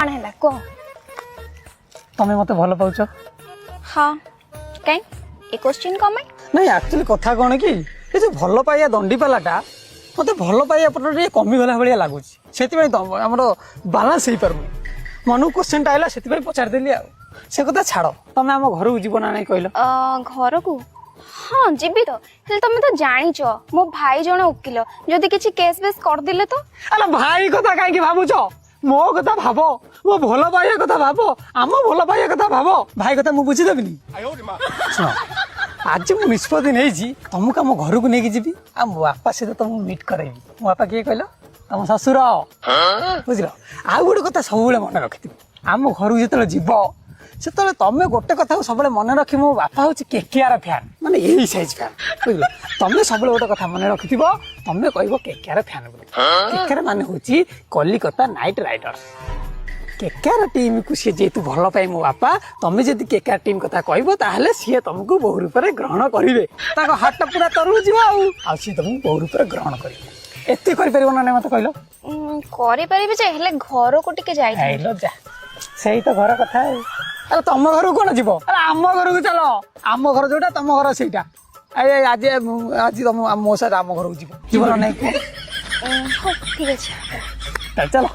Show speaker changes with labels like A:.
A: कौन है कह
B: तमें मत भल पाउछ
A: हाँ कहीं ए क्वेश्चन कम है
B: नहीं एक्चुअली कथा कौन कि ये जो भल पाइया दंडी पालाटा मत भल पाइया पटे कमिगला भाया लगुच से आमर बालांस हो पार मन क्वेश्चन आइला से पचारदेली से कथा छाड़ तमें आम घर को जीव ना नहीं कहल
A: घर को हाँ जीवी तो तुम तो जाच मो भाई जन वकिल जदि किसी केस बेस करदे तो
B: अरे भाई कथा कहीं भावुच मो कथा भाव मो भल पाइया कथा भाव आम भल पाइया कथा भाव भाई कथा मुझे बुझीदेवी शुण आज मु निष्पत्ति नहीं तुमको आम घर को लेकिन जी आ मो बापा सहित तुमको मीट करेबी मो बापा किए कहल तुम शशुर बुझल आउ गोटे कथा सब मन रखी आम घर को जो जीव से तुम गोटे कथा सब मन रखी मो बापा हूँ केकेआर फैन माने यही साइज फैन बुझल तुम सब गोटे कथा मन रखि तुम कह केकेआर फैन बोली केकेआर मान हूँ Kolkata night Riders KKR team को सी जेतु भल पाए मो बापा तुम जब केकेआर टीम कथा कहबे सी तुमको बहु रूप में ग्रहण करेंगे हाथ पूरा तरु जी सी तुमको बहु रूप में ग्रहण करेंगे एत कर ना मत कहल
A: करे घर को टिके जाई
B: जा से तो घर कथा है अरे तुम घर को कौन जीव अरे आम घर को चलो आम घर जोटा तुम घर सेटा आज आज तुम मो साथ आम घर को जीव जीवन नहीं
A: ठीक है
B: चलो